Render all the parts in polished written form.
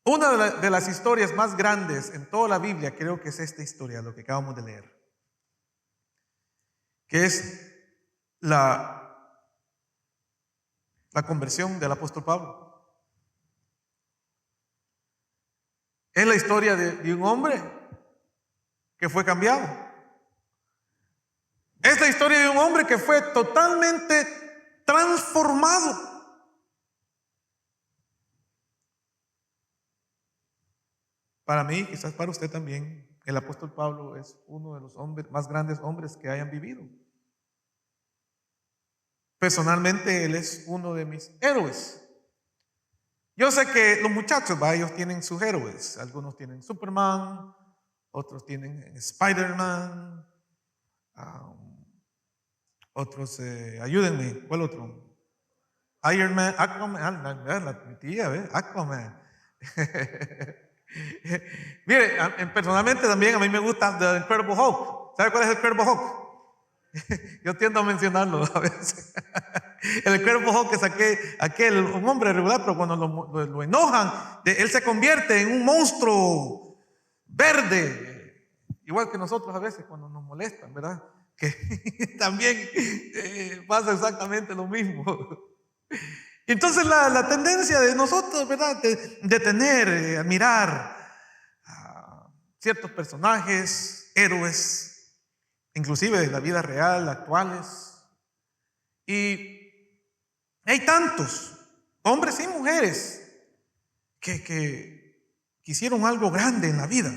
Una de las historias más grandes en toda la Biblia creo que es esta historia, lo que acabamos de leer, que es la conversión del apóstol Pablo. Es la historia de un hombre que fue cambiado. Es la historia de un hombre que fue totalmente transformado. Para mí, quizás para usted también, el apóstol Pablo es uno de los más grandes hombres que hayan vivido. Personalmente, él es uno de mis héroes. Yo sé que los muchachos, ellos tienen sus héroes. Algunos tienen Superman, otros tienen Spider-Man, otros, ayúdenme, ¿cuál otro? Iron Man, Aquaman, mi tía, Aquaman. Mire, personalmente también a mí me gusta The Incredible Hulk. ¿Sabe cuál es el Incredible Hulk? Yo tiendo a mencionarlo a veces. El Incredible Hulk es un hombre regular, pero cuando lo enojan, él se convierte en un monstruo verde, igual que nosotros a veces cuando nos molestan, ¿verdad? Que también pasa exactamente lo mismo. Entonces la tendencia de nosotros, ¿verdad? De tener, admirar a ciertos personajes, héroes, inclusive de la vida real, actuales. Y hay tantos, hombres y mujeres, que hicieron algo grande en la vida.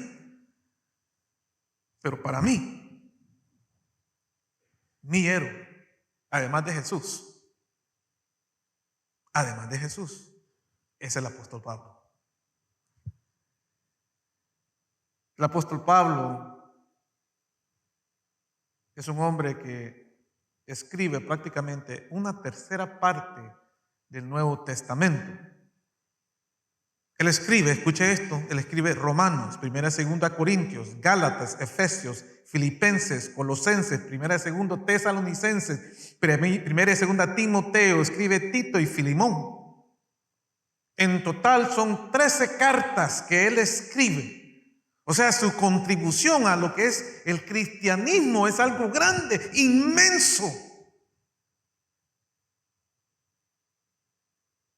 Pero para mí, mi héroe, además de Jesús, es el apóstol Pablo. El apóstol Pablo es un hombre que escribe prácticamente una tercera parte del Nuevo Testamento. Él escribe, escuche esto, él escribe Romanos, 1 y 2 Corintios, Gálatas, Efesios, Filipenses, Colosenses, 1 y 2 Tesalonicenses, 1 y 2 Timoteo, escribe Tito y Filemón. En total son 13 cartas que él escribe. O sea, su contribución a lo que es el cristianismo es algo grande, inmenso.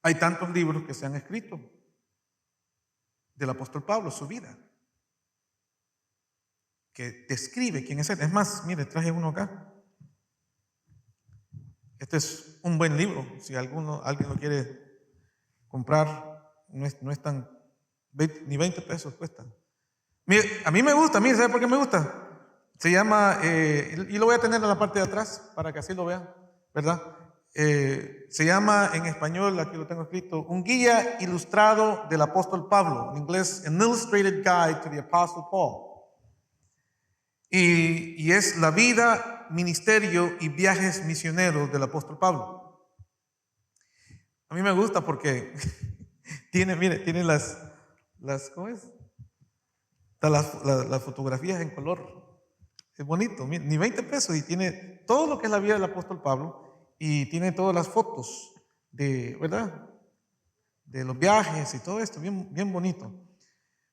Hay tantos libros que se han escrito del apóstol Pablo, su vida, que describe quién es él. Es más, mire, traje uno acá. Este es un buen libro. Si alguien lo quiere comprar, no es tan, ni 20 pesos cuesta. Mire, a mí me gusta, mire, ¿sabe por qué me gusta? Se llama, y lo voy a tener en la parte de atrás para que así lo vean, ¿verdad? Se llama en español, aquí lo tengo escrito, Un guía ilustrado del apóstol Pablo, en inglés, An Illustrated Guide to the Apostle Paul. Y es la vida, ministerio y viajes misioneros del apóstol Pablo. A mí me gusta porque tiene las ¿cómo es? Las fotografías en color. Es bonito, ni 20 pesos y tiene todo lo que es la vida del apóstol Pablo y tiene todas las fotos de, ¿verdad? De los viajes y todo esto, bien bonito.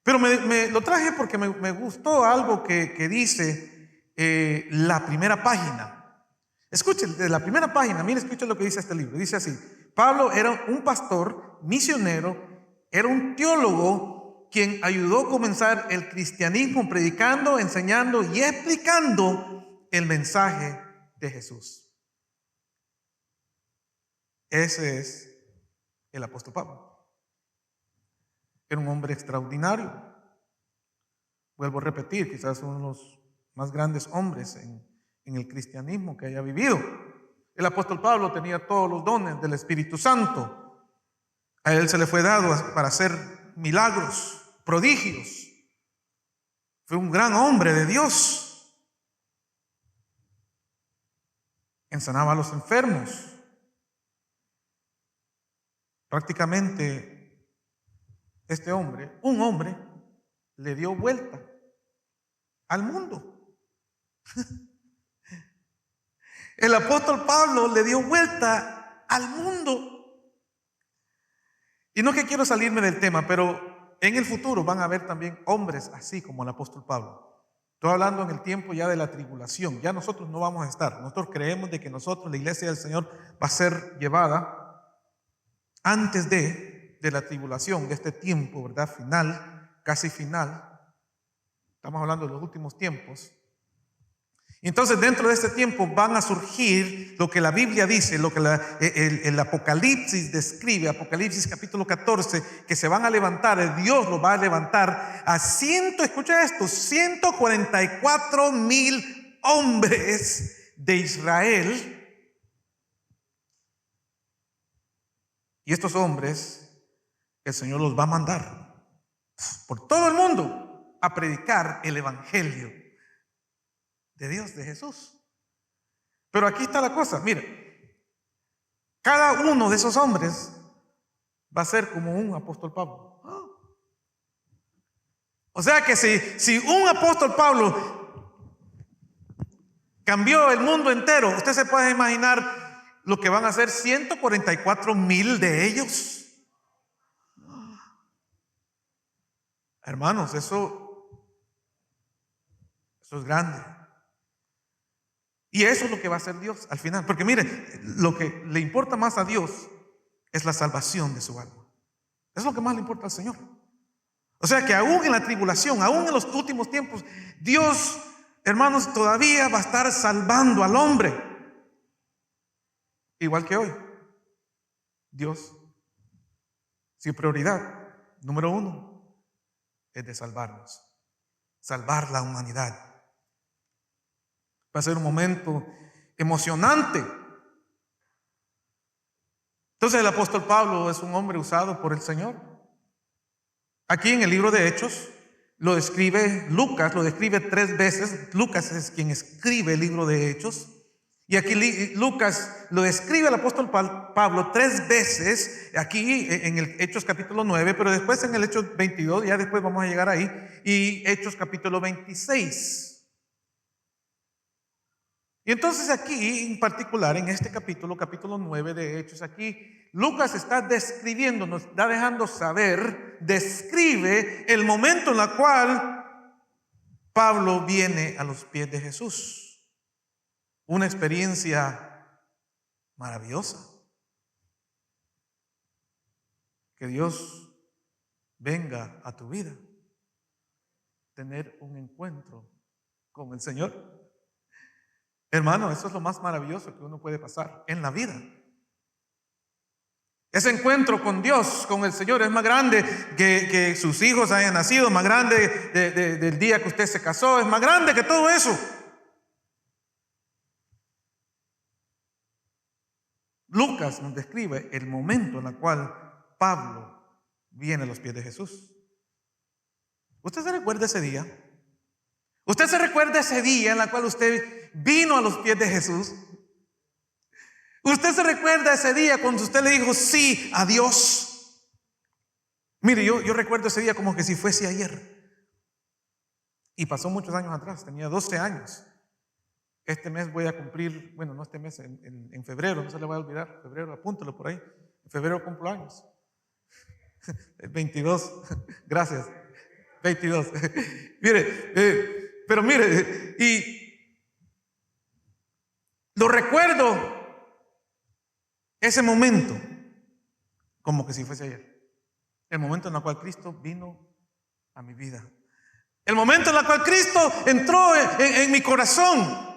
Pero me lo traje porque me gustó algo que dice la primera página. Escuchen, de la primera página, mire, escuchen lo que dice este libro. Dice así: Pablo era un pastor, misionero, era un teólogo quien ayudó a comenzar el cristianismo predicando, enseñando y explicando el mensaje de Jesús. Ese es el apóstol Pablo. Era un hombre extraordinario. Vuelvo a repetir, quizás uno de los más grandes hombres en el cristianismo que haya vivido. El apóstol Pablo tenía todos los dones del Espíritu Santo. A él se le fue dado para hacer milagros, prodigios. Fue un gran hombre de Dios. Sanaba a los enfermos. Prácticamente este hombre, un hombre, le dio vuelta al mundo. El apóstol Pablo le dio vuelta al mundo. Y no que quiero salirme del tema, pero en el futuro van a haber también hombres así como el apóstol Pablo. Estoy hablando en el tiempo ya de la tribulación. Ya nosotros no vamos a estar. Nosotros creemos de que nosotros, la iglesia del Señor, va a ser llevada antes de la tribulación, de este tiempo, ¿verdad? Final, casi final. Estamos hablando de los últimos tiempos. Y entonces dentro de este tiempo van a surgir lo que la Biblia dice, lo que el Apocalipsis describe, Apocalipsis capítulo 14, que se van a levantar, Dios los va a levantar a escucha esto, 144,000 hombres de Israel. Y estos hombres, el Señor los va a mandar por todo el mundo a predicar el evangelio de Dios, de Jesús. Pero aquí está la cosa, mire, cada uno de esos hombres va a ser como un apóstol Pablo. O sea que si un apóstol Pablo cambió el mundo entero, usted se puede imaginar lo que van a hacer 144,000 de ellos. Hermanos, eso es grande. Y eso es lo que va a hacer Dios al final. Porque mire, lo que le importa más a Dios es la salvación de su alma. Es lo que más le importa al Señor. O sea que aún en la tribulación, aún en los últimos tiempos, Dios, hermanos, todavía va a estar salvando al hombre. Igual que hoy. Dios, su prioridad número 1 es de salvarnos. Salvar la humanidad. Va a ser un momento emocionante. Entonces el apóstol Pablo es un hombre usado por el Señor. Aquí en el libro de Hechos lo describe Lucas, lo describe 3 veces. Lucas es quien escribe el libro de Hechos. Y aquí Lucas lo describe al apóstol Pablo 3 veces, aquí en el Hechos capítulo 9, pero después en el Hechos 22, ya después vamos a llegar ahí, y Hechos capítulo 26. Y entonces aquí, en particular, en este capítulo 9 de Hechos, aquí Lucas está describiendo, nos está dejando saber, describe el momento en el cual Pablo viene a los pies de Jesús. Una experiencia maravillosa. Que Dios venga a tu vida, tener un encuentro con el Señor. Hermano, eso es lo más maravilloso que uno puede pasar en la vida. Ese encuentro con Dios, con el Señor, es más grande que sus hijos hayan nacido, más grande del día que usted se casó, es más grande que todo eso. Lucas nos describe el momento en el cual Pablo viene a los pies de Jesús. ¿Usted se recuerda ese día? ¿Usted se recuerda ese día en el cual usted vino a los pies de Jesús? ¿Usted se recuerda ese día cuando usted le dijo sí a Dios? Mire, yo recuerdo ese día como que si fuese ayer. Y pasó muchos años atrás, tenía 12 años. Este mes voy a cumplir, bueno, no este mes, en febrero, no se le va a olvidar, febrero, apúntalo por ahí. En febrero cumplo años. El 22, gracias. 22. Mire, pero mire, y lo recuerdo ese momento como que si fuese ayer. El momento en el cual Cristo vino a mi vida. El momento en el cual Cristo entró en mi corazón.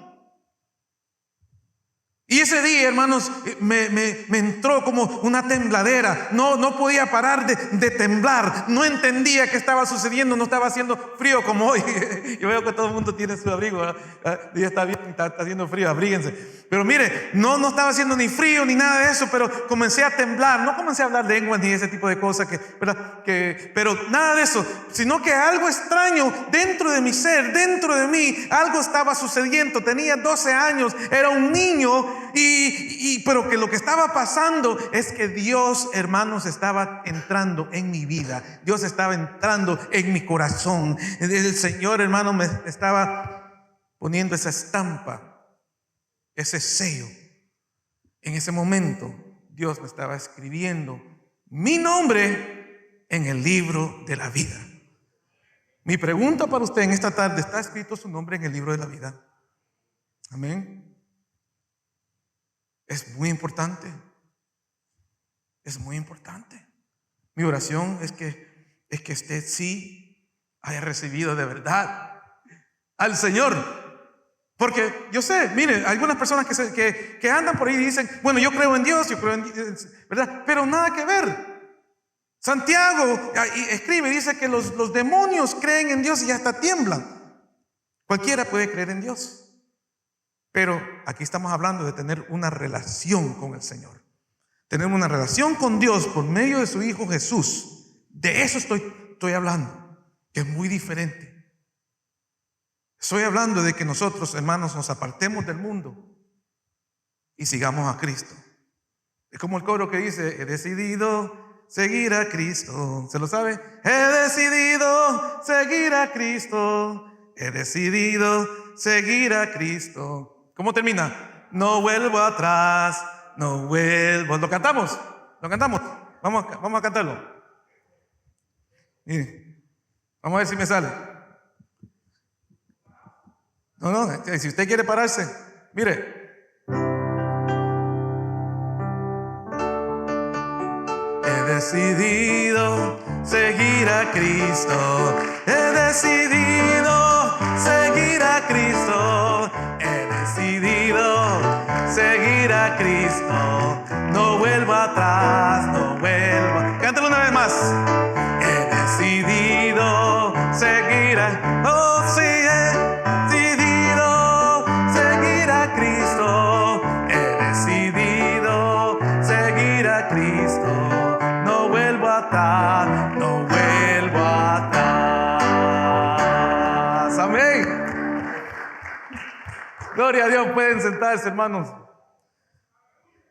Y ese día, hermanos, me entró como una tembladera. No podía parar de temblar. No entendía qué estaba sucediendo. No estaba haciendo frío como hoy. Yo veo que todo el mundo tiene su abrigo, ¿verdad? Ya está bien, está haciendo frío, abríguense. Pero mire, no estaba haciendo ni frío ni nada de eso, pero comencé a temblar. No comencé a hablar lenguas ni ese tipo de cosas, pero nada de eso. Sino que algo extraño dentro de mi ser, dentro de mí, algo estaba sucediendo. Tenía 12 años, era un niño. Pero que lo que estaba pasando es que Dios, hermanos, estaba entrando en mi vida. Dios estaba entrando en mi corazón. El Señor, hermano, me estaba poniendo esa estampa, ese sello. En ese momento Dios me estaba escribiendo mi nombre en el libro de la vida. Mi pregunta para usted en esta tarde: ¿está escrito su nombre en el libro de la vida? Amén. Es muy importante. Es muy importante. Mi oración es que usted sí haya recibido de verdad al Señor. Porque yo sé, mire, algunas personas que andan por ahí y dicen: bueno, yo creo en Dios, yo creo en Dios, ¿verdad? Pero nada que ver. Santiago escribe y dice que los demonios creen en Dios y hasta tiemblan. Cualquiera puede creer en Dios. Pero aquí estamos hablando de tener una relación con el Señor. Tener una relación con Dios por medio de su Hijo Jesús. De eso estoy hablando, que es muy diferente. Estoy hablando de que nosotros, hermanos, nos apartemos del mundo y sigamos a Cristo. Es como el coro que dice: he decidido seguir a Cristo. ¿Se lo sabe? He decidido seguir a Cristo. He decidido seguir a Cristo. ¿Cómo termina? No vuelvo atrás, no vuelvo. ¿Lo cantamos? ¿Lo cantamos? Vamos a cantarlo. Mire, vamos a ver si me sale. No, si usted quiere pararse, mire. He decidido seguir a Cristo. He decidido seguir a Cristo. He decidido seguir a Cristo. No vuelvo atrás, no vuelvo. Cántalo una vez más. He decidido seguir a... Oh, sí, Cristo. He decidido seguir a Cristo. No vuelvo atrás, no vuelvo atrás. Amén. Gloria a Dios. Pueden sentarse, hermanos.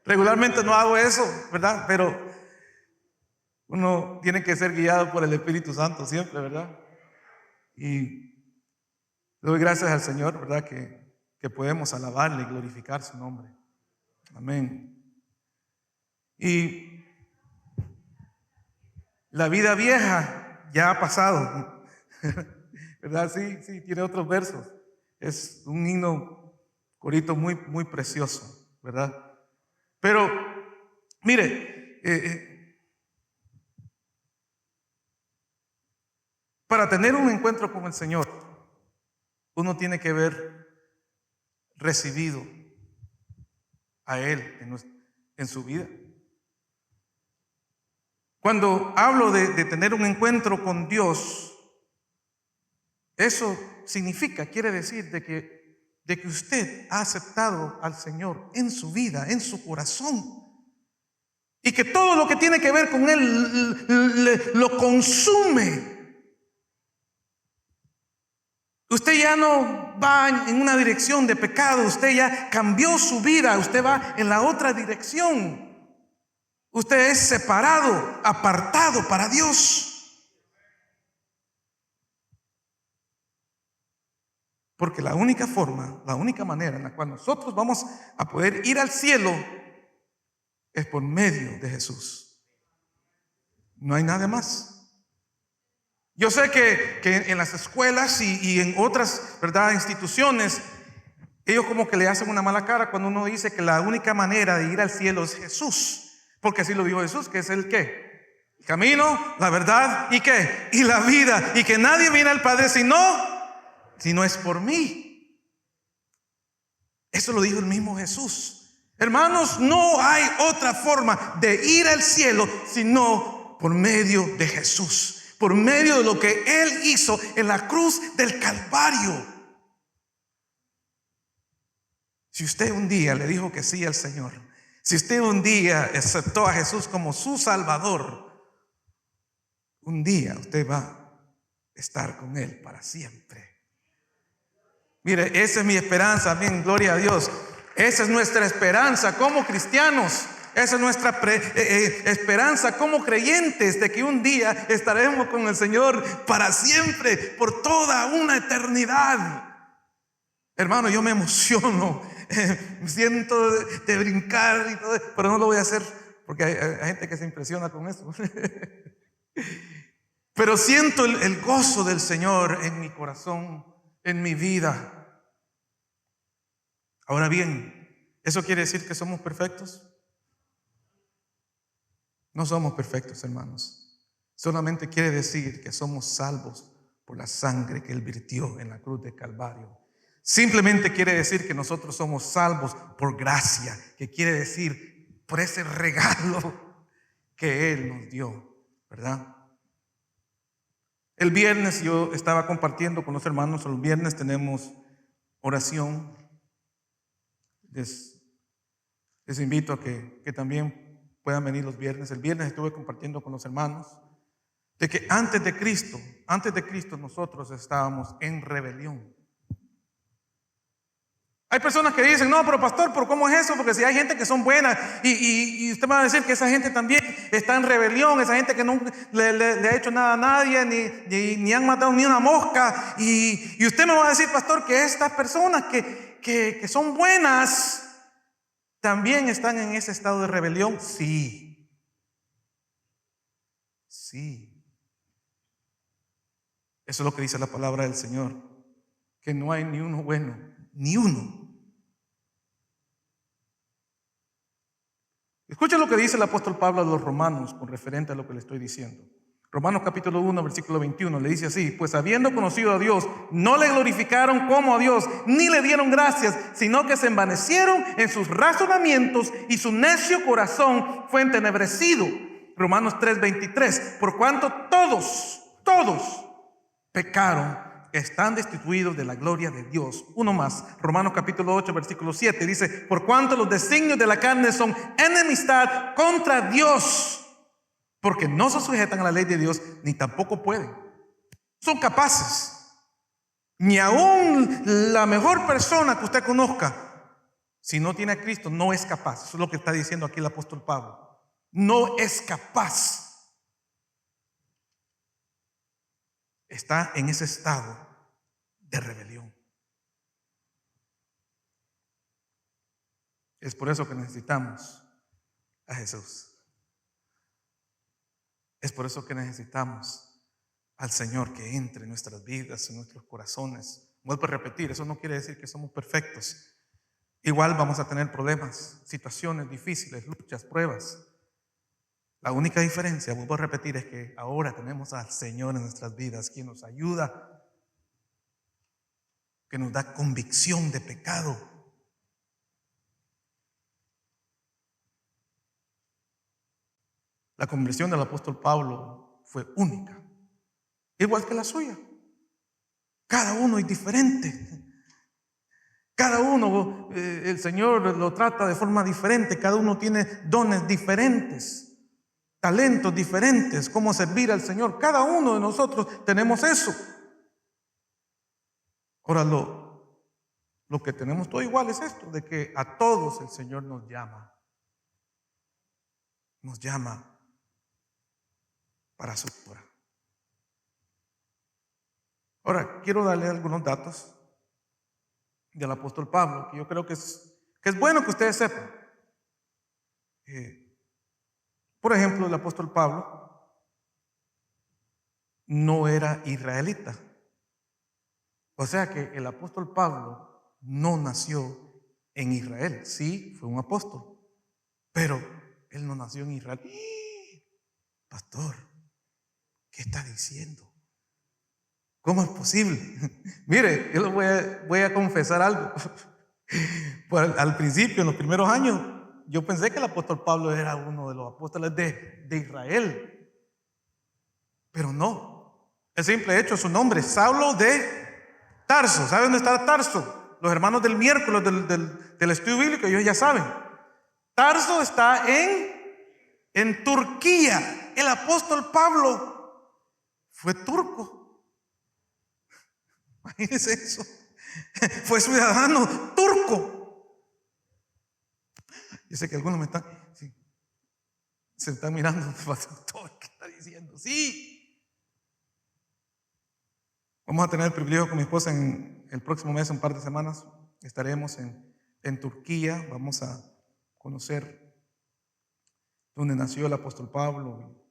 Regularmente no hago eso, ¿verdad? Pero uno tiene que ser guiado por el Espíritu Santo siempre, ¿verdad? Y doy gracias al Señor, ¿verdad? Que podemos alabarle y glorificar su nombre. Amén. Y la vida vieja ya ha pasado, ¿verdad? Sí, tiene otros versos. Es un himno, corito muy, muy precioso, ¿verdad? Pero, mire, para tener un encuentro con el Señor, uno tiene que haber recibido a Él en su vida. Cuando hablo de tener un encuentro con Dios, eso significa, quiere decir de que usted ha aceptado al Señor en su vida, en su corazón, y que todo lo que tiene que ver con Él lo consume. Usted ya no va en una dirección de pecado, usted ya cambió su vida, usted va en la otra dirección. Usted es separado, apartado para Dios. Porque la única forma, la única manera en la cual nosotros vamos a poder ir al cielo es por medio de Jesús. No hay nada más. Yo sé que en las escuelas y en otras, ¿verdad?, instituciones, ellos como que le hacen una mala cara cuando uno dice que la única manera de ir al cielo es Jesús. Porque así lo dijo Jesús, que es el ¿qué? El camino, la verdad y ¿qué? Y la vida. Y que nadie viene al Padre si no es por mí. Eso lo dijo el mismo Jesús. Hermanos, no hay otra forma de ir al cielo sino por medio de Jesús. Por medio de lo que Él hizo en la cruz del Calvario. Si usted un día le dijo que sí al Señor, si usted un día aceptó a Jesús como su Salvador, un día usted va a estar con Él para siempre. Mire, esa es mi esperanza, amén, gloria a Dios. Esa es nuestra esperanza como cristianos. Esa es nuestra esperanza como creyentes, de que un día estaremos con el Señor para siempre, por toda una eternidad. Hermano, yo me emociono, me siento de brincar y todo, pero no lo voy a hacer porque hay gente que se impresiona con eso. Pero siento el gozo del Señor en mi corazón, en mi vida. Ahora bien, ¿eso quiere decir que somos perfectos? No somos perfectos, hermanos. Solamente quiere decir que somos salvos por la sangre que Él vertió en la cruz de Calvario. Simplemente quiere decir que nosotros somos salvos por gracia, que quiere decir por ese regalo que Él nos dio, ¿verdad? El viernes yo estaba compartiendo con los hermanos. El viernes tenemos oración. Les invito a que también puedan venir los viernes. El viernes estuve compartiendo con los hermanos de que antes de Cristo nosotros estábamos en rebelión. Hay personas que dicen, no, pero pastor, ¿pero cómo es eso? Porque si hay gente que son buenas y usted me va a decir que esa gente también está en rebelión, esa gente que no le ha hecho nada a nadie, ni han matado ni una mosca. Y usted me va a decir, pastor, que estas personas que son buenas también están en ese estado de rebelión. Sí. Eso es lo que dice la palabra del Señor, que no hay ni uno bueno, ni uno. Escucha lo que dice el apóstol Pablo a los romanos con referente a lo que le estoy diciendo. Romanos capítulo 1, versículo 21, le dice así: pues habiendo conocido a Dios, no le glorificaron como a Dios, ni le dieron gracias, sino que se envanecieron en sus razonamientos y su necio corazón fue entenebrecido. Romanos 3, 23, por cuanto todos pecaron, están destituidos de la gloria de Dios. Uno más, Romanos capítulo 8, versículo 7, dice: por cuanto los designios de la carne son enemistad contra Dios, porque no se sujetan a la ley de Dios, ni tampoco pueden. Son capaces. Ni aún la mejor persona que usted conozca, si no tiene a Cristo, no es capaz. Eso es lo que está diciendo aquí el apóstol Pablo. No es capaz. Está en ese estado de rebelión. Es por eso que necesitamos a Jesús. Es por eso que necesitamos al Señor que entre en nuestras vidas, en nuestros corazones. Vuelvo a repetir, eso no quiere decir que somos perfectos. Igual vamos a tener problemas, situaciones difíciles, luchas, pruebas. La única diferencia, vuelvo a repetir, es que ahora tenemos al Señor en nuestras vidas, quien nos ayuda, que nos da convicción de pecado. La conversión del apóstol Pablo fue única, igual que la suya. Cada uno es diferente. Cada uno, el Señor lo trata de forma diferente. Cada uno tiene dones diferentes, talentos diferentes, cómo servir al Señor. Cada uno de nosotros tenemos eso. Ahora, lo que tenemos todo igual es esto, de que a todos el Señor nos llama. Nos llama para su obra. Ahora, quiero darle algunos datos del apóstol Pablo, que yo creo que es bueno que ustedes sepan. Por ejemplo, el apóstol Pablo no era israelita. O sea que el apóstol Pablo no nació en Israel. Sí, fue un apóstol, pero él no nació en Israel. Pastor, ¿qué está diciendo? ¿Cómo es posible? Mire, yo les voy a confesar algo. Al principio, en los primeros años, yo pensé que el apóstol Pablo era uno de los apóstoles de Israel. Pero no. El simple hecho, su nombre, Saulo de Tarso. ¿Sabe dónde está Tarso? Los hermanos del miércoles del estudio bíblico, ellos ya saben. Tarso está en Turquía. El apóstol Pablo fue turco. Imagínense eso. Fue ciudadano turco. Yo sé que algunos me están, sí, se están mirando todo lo que está diciendo. Sí. Vamos a tener el privilegio con mi esposa en el próximo mes, un par de semanas. Estaremos en Turquía. Vamos a conocer donde nació el apóstol Pablo,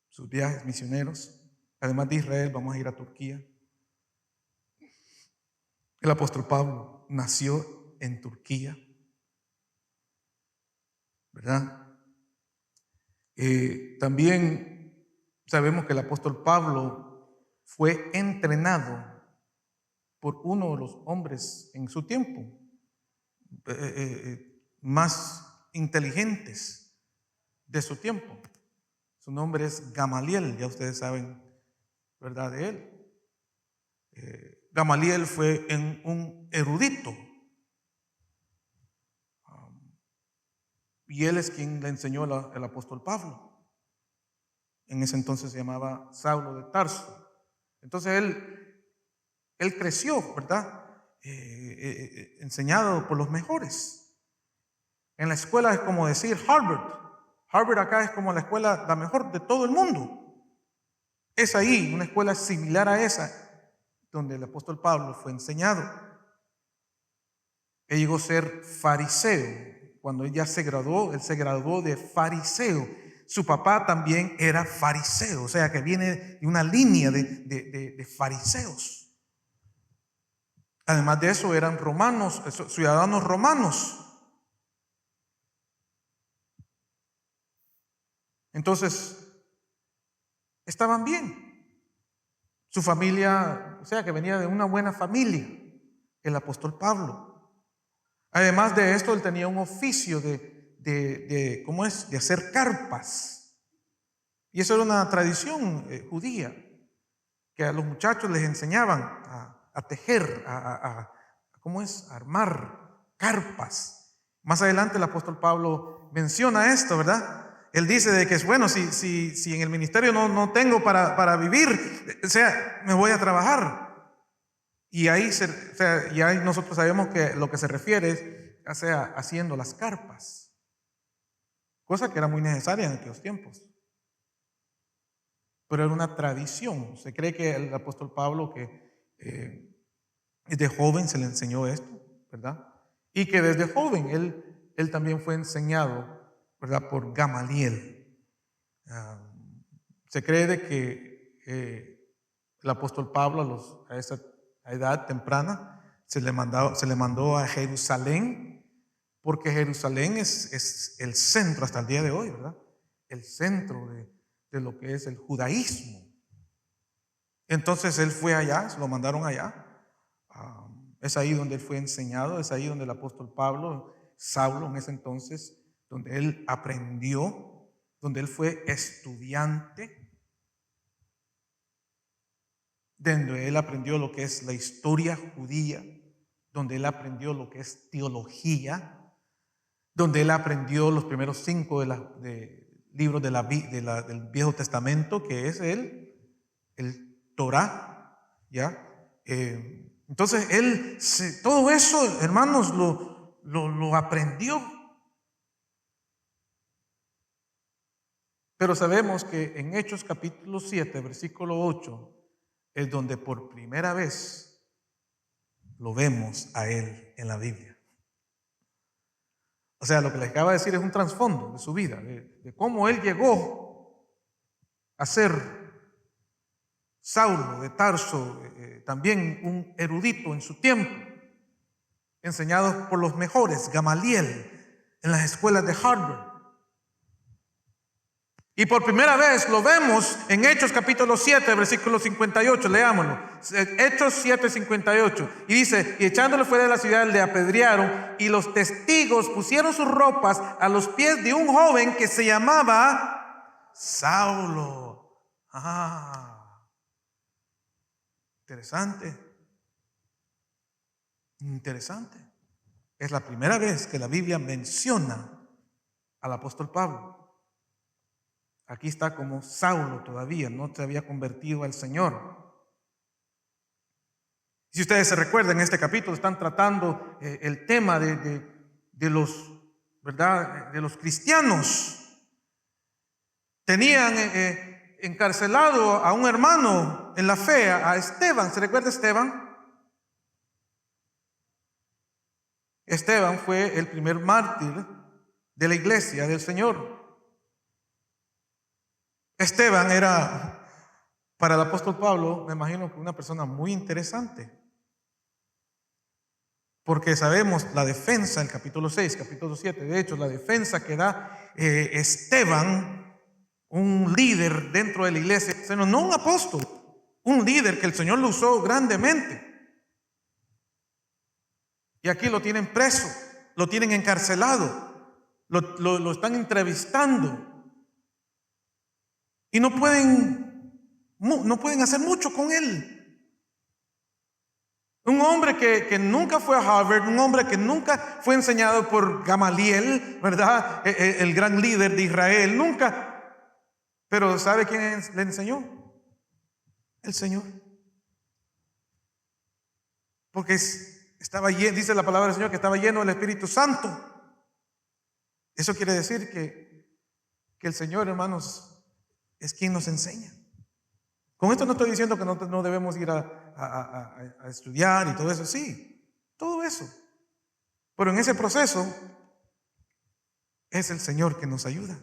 sus viajes misioneros. Además de Israel, vamos a ir a Turquía. El apóstol Pablo nació en Turquía, ¿verdad? También sabemos que el apóstol Pablo fue entrenado por uno de los hombres en su tiempo más inteligentes de su tiempo. Su nombre es Gamaliel, ya ustedes saben, ¿verdad?, de él. Gamaliel fue un erudito, y él es quien le enseñó el apóstol Pablo. En ese entonces se llamaba Saulo de Tarso. Entonces él creció, ¿verdad?, enseñado por los mejores. En la escuela es como decir Harvard. Harvard acá es como la escuela la mejor de todo el mundo. Es ahí, una escuela similar a esa, donde el apóstol Pablo fue enseñado. Él llegó a ser fariseo. Cuando él ya se graduó, él se graduó de fariseo. Su papá también era fariseo, o sea que viene de una línea de fariseos. Además de eso, eran romanos, ciudadanos romanos. Entonces, estaban bien. Su familia, o sea que venía de una buena familia, el apóstol Pablo. Además de esto, él tenía un oficio de hacer carpas. Y eso era una tradición judía, que a los muchachos les enseñaban a tejer, a armar carpas. Más adelante el apóstol Pablo menciona esto, ¿verdad? Él dice de que, bueno, si en el ministerio no tengo para vivir, o sea, me voy a trabajar. Y ahí, nosotros sabemos que lo que se refiere es, haciendo las carpas, cosa que era muy necesaria en aquellos tiempos. Pero era una tradición. Se cree que el apóstol Pablo, que desde joven se le enseñó esto, ¿verdad? Y que desde joven él también fue enseñado, ¿verdad?, por Gamaliel. Se cree de que el apóstol Pablo a esa edad temprana se le mandó a Jerusalén, porque Jerusalén es el centro hasta el día de hoy, ¿verdad? El centro de lo que es el judaísmo. Entonces él fue allá, se lo mandaron allá. Es ahí donde él fue enseñado, es ahí donde el apóstol Pablo, Saulo en ese entonces, donde él aprendió, donde él fue estudiante, donde él aprendió lo que es la historia judía, donde él aprendió lo que es teología, donde él aprendió los primeros 5 libros del Viejo Testamento, que es el Torá, ¿ya? Entonces él, todo eso, hermanos, lo aprendió. Pero sabemos que en Hechos capítulo 7, versículo 8, es donde por primera vez lo vemos a él en la Biblia. O sea, lo que les acaba de decir es un trasfondo de su vida, de cómo él llegó a ser Saulo de Tarso, también un erudito en su tiempo, enseñado por los mejores, Gamaliel, en las escuelas de Harvard. Y por primera vez lo vemos en Hechos capítulo 7, versículo 58, leámoslo. Hechos 7, 58. Y dice, y echándole fuera de la ciudad le apedrearon, y los testigos pusieron sus ropas a los pies de un joven que se llamaba Saulo. Interesante. Interesante. Es la primera vez que la Biblia menciona al apóstol Pablo. Aquí está como Saulo todavía, no se había convertido al Señor. Si ustedes se recuerdan, en este capítulo están tratando el tema de los, ¿verdad?, de los cristianos. Tenían encarcelado a un hermano en la fe, a Esteban. ¿Se recuerda Esteban? Esteban fue el primer mártir de la iglesia del Señor. Esteban era Para el apóstol Pablo, me imagino que una persona muy interesante, porque sabemos la defensa, el capítulo 6, capítulo 7, de hecho, la defensa que da Esteban, un líder dentro de la iglesia, no un apóstol, un líder que el Señor lo usó grandemente. Y aquí lo tienen preso, lo tienen encarcelado, lo están entrevistando. Y no pueden hacer mucho con él. Un hombre que nunca fue a Harvard, un hombre que nunca fue enseñado por Gamaliel, ¿verdad? El gran líder de Israel, nunca. Pero ¿sabe quién le enseñó? El Señor. Porque estaba lleno, dice la palabra del Señor, que estaba lleno del Espíritu Santo. Eso quiere decir que el Señor, hermanos, es quien nos enseña. Con esto no estoy diciendo que no debemos ir a estudiar y todo eso, sí, todo eso. Pero en ese proceso es el Señor que nos ayuda.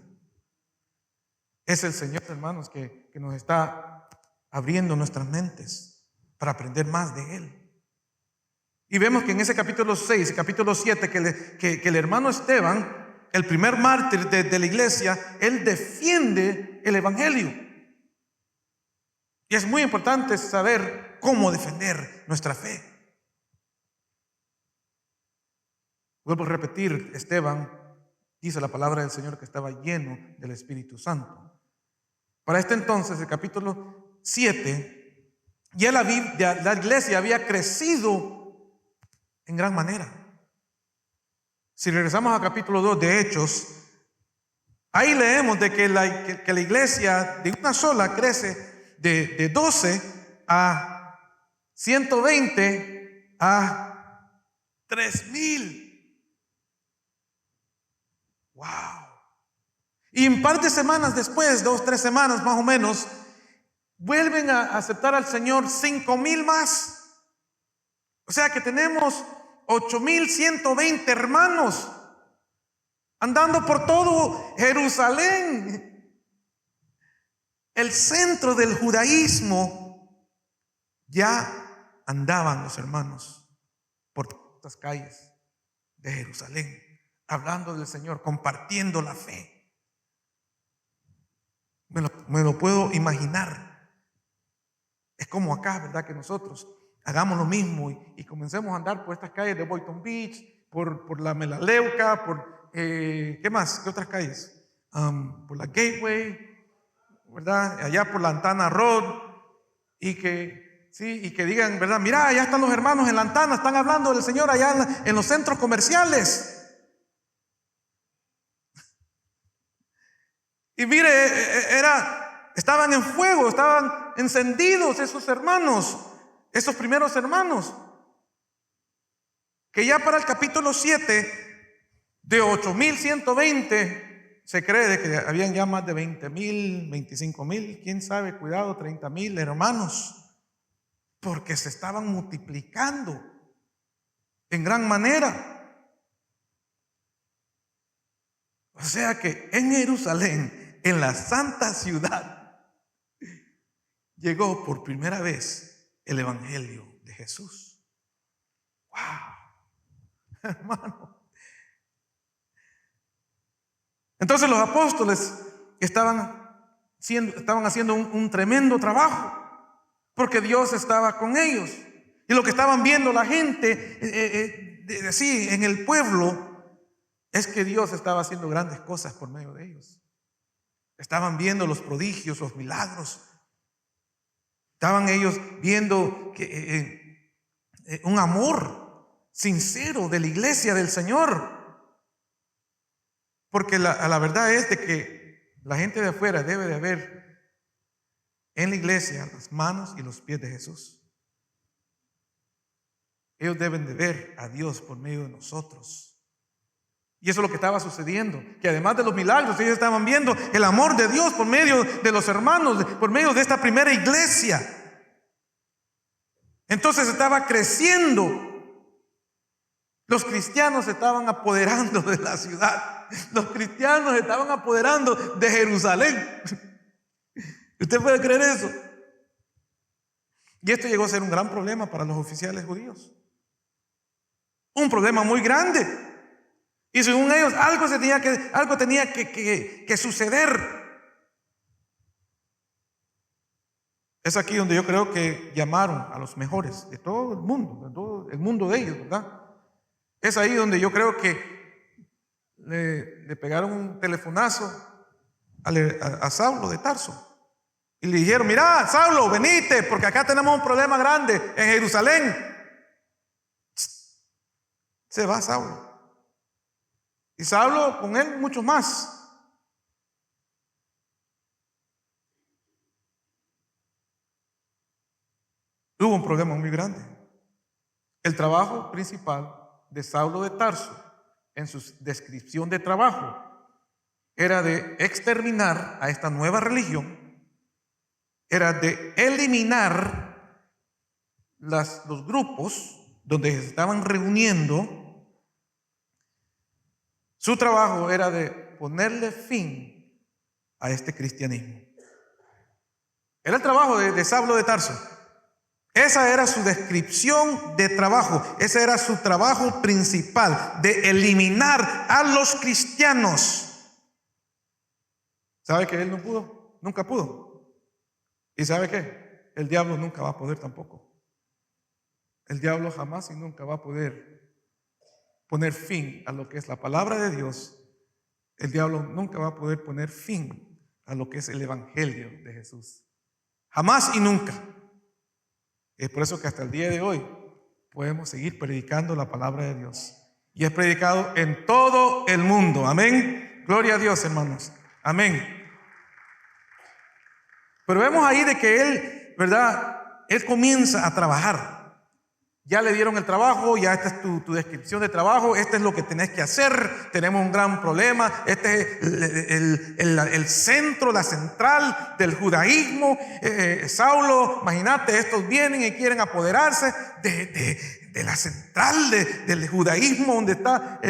Es el Señor, hermanos, que nos está abriendo nuestras mentes para aprender más de Él. Y vemos que en ese capítulo 6, capítulo 7, que el hermano Esteban, el primer mártir de la iglesia, él defiende el evangelio. Y es muy importante saber cómo defender nuestra fe. Vuelvo a repetir, Esteban, dice la palabra del Señor, que estaba lleno del Espíritu Santo. Para este entonces, el capítulo 7, ya la iglesia había crecido en gran manera. Si regresamos al capítulo 2 de Hechos, ahí leemos de que la iglesia de una sola crece de 12 a 120 a 3,000. Wow. Y un par de semanas después, 2-3 semanas más o menos, vuelven a aceptar al Señor 5,000 más. O sea que tenemos 8,120 hermanos andando por todo Jerusalén, el centro del judaísmo. Ya andaban los hermanos por todas las calles de Jerusalén, hablando del Señor, compartiendo la fe. Me lo puedo imaginar. Es como acá, ¿verdad? Que nosotros hagamos lo mismo y comencemos a andar por estas calles de Boynton Beach, por la Melaleuca, ¿qué más? ¿Qué otras calles? Por la Gateway, ¿verdad? Allá por la Lantana Road, y que digan, ¿verdad? Mira, allá están los hermanos en Lantana, están hablando del Señor allá en los centros comerciales. Y mire, estaban en fuego, estaban encendidos esos hermanos, esos primeros hermanos, que ya para el capítulo 7, de 8,120, se cree de que habían ya más de 20,000, 25,000, quién sabe, cuidado, 30,000 hermanos, porque se estaban multiplicando en gran manera. O sea que en Jerusalén, en la santa ciudad, llegó por primera vez el evangelio de Jesús. ¡Wow! Hermano. Entonces los apóstoles estaban haciendo un tremendo trabajo, porque Dios estaba con ellos. Y lo que estaban viendo la gente en el pueblo es que Dios estaba haciendo grandes cosas por medio de ellos. Estaban viendo los prodigios, los milagros. Estaban ellos viendo un amor sincero de la iglesia del Señor. Porque la verdad es de que la gente de afuera debe de ver en la iglesia las manos y los pies de Jesús. Ellos deben de ver a Dios por medio de nosotros. Y eso es lo que estaba sucediendo, que además de los milagros, ellos estaban viendo el amor de Dios por medio de los hermanos, por medio de esta primera iglesia. Entonces estaba creciendo. Los cristianos se estaban apoderando de la ciudad. Los cristianos se estaban apoderando de Jerusalén. ¿Usted puede creer eso? Y esto llegó a ser un gran problema para los oficiales judíos. Un problema muy grande. Y según ellos, algo tenía que suceder. Es aquí donde yo creo que llamaron a los mejores de todo el mundo, de todo el mundo de ellos, ¿verdad? Es ahí donde yo creo que le pegaron un telefonazo a Saulo de Tarso. Y le dijeron: mira, Saulo, venite, porque acá tenemos un problema grande en Jerusalén. Se va Saulo. Y Saulo, con él, muchos más. Hubo un problema muy grande. El trabajo principal de Saulo de Tarso, en su descripción de trabajo, era de exterminar a esta nueva religión, era de eliminar los grupos donde se estaban reuniendo. Su trabajo era de ponerle fin a este cristianismo. Era el trabajo de Saulo de Tarso. Esa era su descripción de trabajo. Ese era su trabajo principal, de eliminar a los cristianos. ¿Sabe que él no pudo? Nunca pudo. ¿Y sabe qué? El diablo nunca va a poder tampoco. El diablo jamás y nunca va a poder poner fin a lo que es la palabra de Dios. El diablo nunca va a poder poner fin a lo que es el evangelio de Jesús. Jamás y nunca. Es por eso que hasta el día de hoy podemos seguir predicando la palabra de Dios. Y es predicado en todo el mundo. Amén. Gloria a Dios, hermanos. Amén. Pero vemos ahí de que él, ¿verdad? Él comienza a trabajar. Ya le dieron el trabajo, ya esta es tu descripción de trabajo, este es lo que tenés que hacer, tenemos un gran problema, este es el centro, la central del judaísmo. Saulo, imagínate, estos vienen y quieren apoderarse de la central del judaísmo, donde está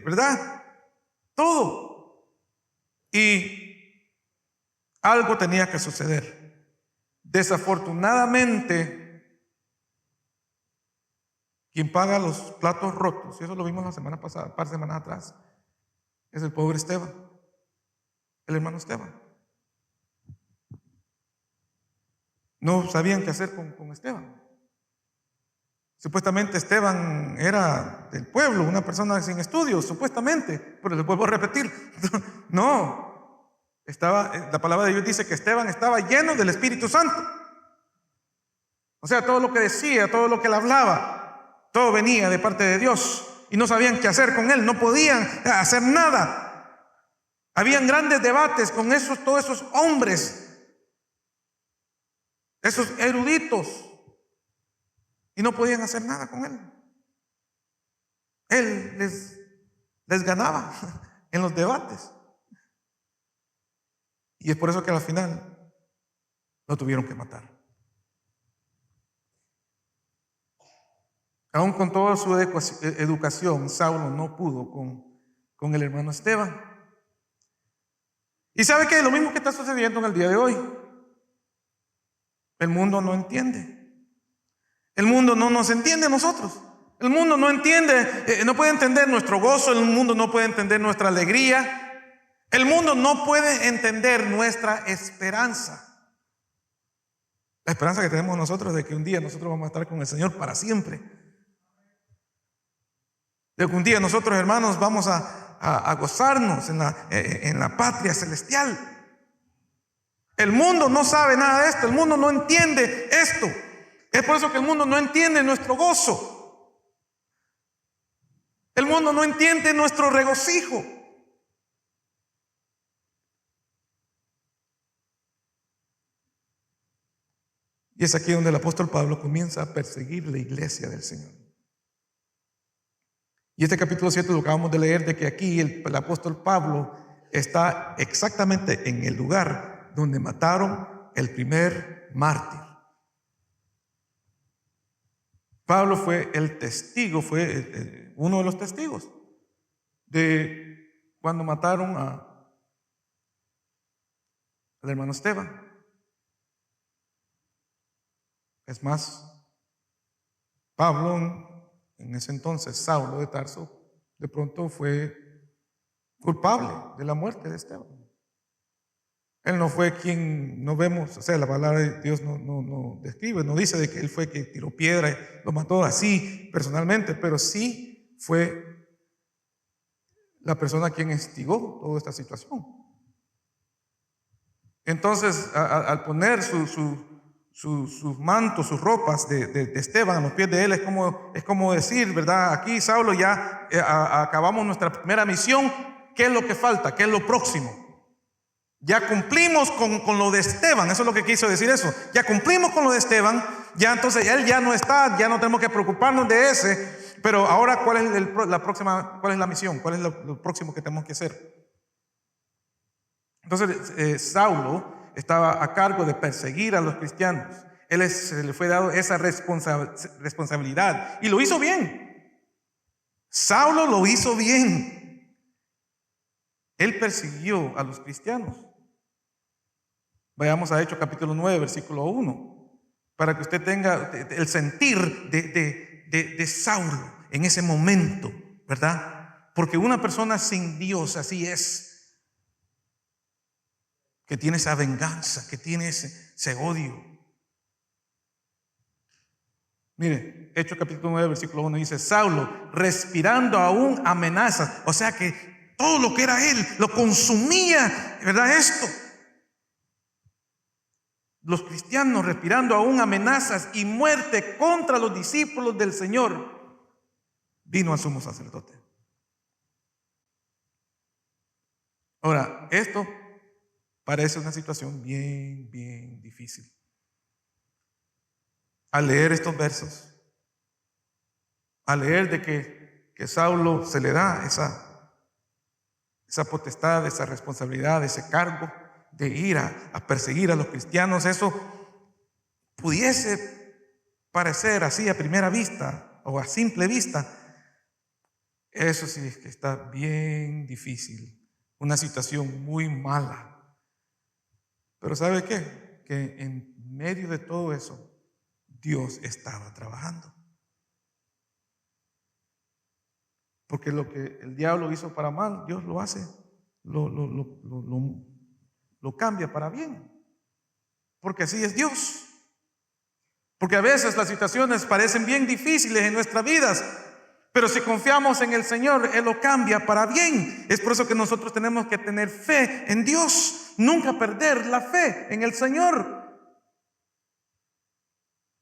¿verdad? Todo. Y algo tenía que suceder. Desafortunadamente, quien paga los platos rotos, y eso lo vimos la semana pasada, un par de semanas atrás, es el pobre Esteban, el hermano Esteban. No sabían qué hacer con Esteban. Supuestamente Esteban era del pueblo, una persona sin estudios, supuestamente, pero les vuelvo a repetir, no, la palabra de Dios dice que Esteban estaba lleno del Espíritu Santo. O sea, todo lo que decía, todo lo que él hablaba, todo venía de parte de Dios, y no sabían qué hacer con él, no podían hacer nada. Habían grandes debates con todos esos hombres, esos eruditos, y no podían hacer nada con él. Él les ganaba en los debates. Y es por eso que al final lo tuvieron que matar. Aún con toda su educación, Saulo no pudo con el hermano Esteban. Y sabe que es lo mismo que está sucediendo en el día de hoy. El mundo no entiende. El mundo no nos entiende a nosotros. El mundo no entiende, no puede entender nuestro gozo. El mundo no puede entender nuestra alegría. El mundo no puede entender nuestra esperanza. La esperanza que tenemos nosotros de que un día nosotros vamos a estar con el Señor para siempre. De que un día nosotros, hermanos, vamos a gozarnos en la patria celestial. El mundo no sabe nada de esto. El mundo no entiende esto. Es por eso que el mundo no entiende nuestro gozo. El mundo no entiende nuestro regocijo. Y es aquí donde el apóstol Pablo comienza a perseguir la iglesia del Señor. Y este capítulo 7 lo acabamos de leer, de que aquí el apóstol Pablo está exactamente en el lugar donde mataron el primer mártir. Pablo fue el testigo, fue uno de los testigos de cuando mataron al hermano Esteban. Es más, Pablo, en ese entonces Saulo de Tarso, de pronto fue culpable de la muerte de Esteban. Él no fue quien, no vemos, o sea, la palabra de Dios no describe, no dice de que él fue quien tiró piedra y lo mató así personalmente, pero sí fue la persona quien instigó toda esta situación. Entonces, al poner sus mantos, sus ropas de Esteban a los pies de él, es como decir, ¿verdad? Aquí, Saulo, ya acabamos nuestra primera misión. ¿Qué es lo que falta? ¿Qué es lo próximo? Ya cumplimos con lo de Esteban. Eso es lo que quiso decir eso. Ya cumplimos con lo de Esteban. Ya entonces él ya no está, ya no tenemos que preocuparnos de ese. Pero ahora, ¿cuál es la próxima? ¿Cuál es la misión? ¿Cuál es lo próximo que tenemos que hacer? Entonces, Saulo estaba a cargo de perseguir a los cristianos. Se le fue dado esa responsabilidad y lo hizo bien. Saulo lo hizo bien. Él persiguió a los cristianos. Vayamos a Hechos capítulo 9, versículo 1, para que usted tenga el sentir de Saulo en ese momento, ¿verdad? Porque una persona sin Dios así es, que tiene esa venganza, que tiene ese odio. Mire, Hechos capítulo 9, versículo 1 dice: Saulo, respirando aún amenazas, o sea que todo lo que era él lo consumía, ¿verdad? Esto. Los cristianos respirando aún amenazas y muerte contra los discípulos del Señor, vino al sumo sacerdote. Ahora, esto parece una situación bien, bien difícil. Al leer estos versos, al leer de que Saulo se le da esa potestad, esa responsabilidad, ese cargo de ir a perseguir a los cristianos, eso pudiese parecer así a primera vista o a simple vista. Eso sí es que está bien difícil, una situación muy mala. Pero ¿sabe qué? Que en medio de todo eso, Dios estaba trabajando. Porque lo que el diablo hizo para mal, Dios lo hace, lo cambia para bien. Porque así es Dios. Porque a veces las situaciones parecen bien difíciles en nuestras vidas, pero si confiamos en el Señor, Él lo cambia para bien. Es por eso que nosotros tenemos que tener fe en Dios, nunca perder la fe en el Señor.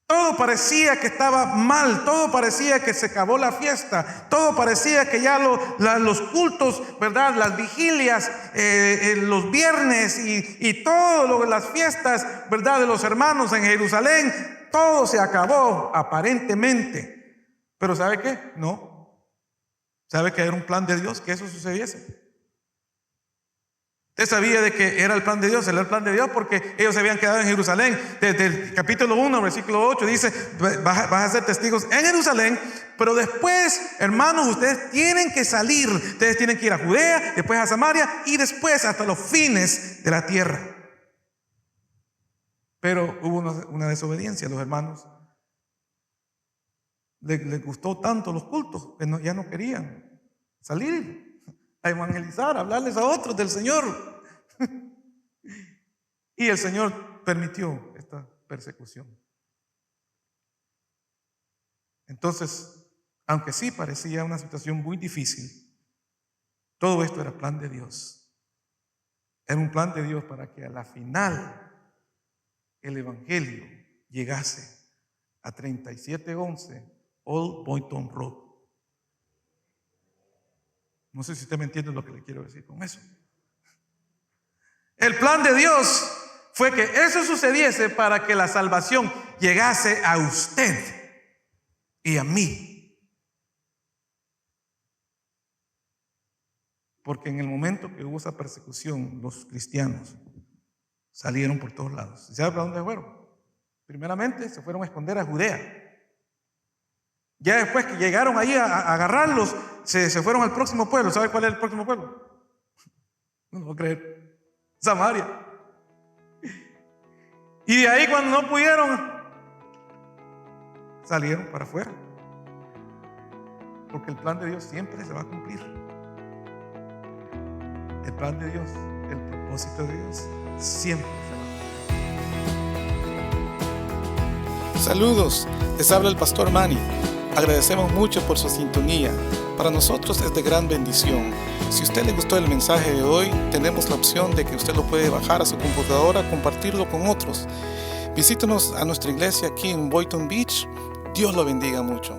Todo parecía que estaba mal, todo parecía que se acabó la fiesta, todo parecía que ya los cultos, ¿verdad? Las vigilias, los viernes y todas las fiestas, ¿verdad? De los hermanos en Jerusalén, todo se acabó aparentemente. Pero ¿sabe qué? No. ¿Sabe que era un plan de Dios que eso sucediese? Usted sabía de que era el plan de Dios, era el plan de Dios porque ellos se habían quedado en Jerusalén. Desde el capítulo 1, versículo 8 dice: vas a ser testigos en Jerusalén, pero después, hermanos, ustedes tienen que salir. Ustedes tienen que ir a Judea, después a Samaria y después hasta los fines de la tierra. Pero hubo una desobediencia. Los hermanos les gustó tanto los cultos que ya no querían salir a evangelizar, a hablarles a otros del Señor. Y el Señor permitió esta persecución. Entonces, aunque sí parecía una situación muy difícil, todo esto era plan de Dios. Era un plan de Dios para que a la final el evangelio llegase a 3711 Old Boynton Road. No sé si usted me entiende lo que le quiero decir con eso. El plan de Dios fue que eso sucediese para que la salvación llegase a usted y a mí. Porque en el momento que hubo esa persecución, los cristianos salieron por todos lados. ¿Y sabe para dónde fueron? Primeramente se fueron a esconder a Judea. Ya después que llegaron ahí a agarrarlos, se fueron al próximo pueblo. ¿Sabe cuál es el próximo pueblo? No lo voy a creer. Samaria. Y de ahí, cuando no pudieron, salieron para afuera. Porque el plan de Dios siempre se va a cumplir. El plan de Dios, el propósito de Dios, siempre se va a cumplir. Saludos, les habla el pastor Manny. Agradecemos mucho por su sintonía. Para nosotros es de gran bendición. Si a usted le gustó el mensaje de hoy, tenemos la opción de que usted lo puede bajar a su computadora, compartirlo con otros. Visítenos a nuestra iglesia aquí en Boynton Beach. Dios lo bendiga mucho.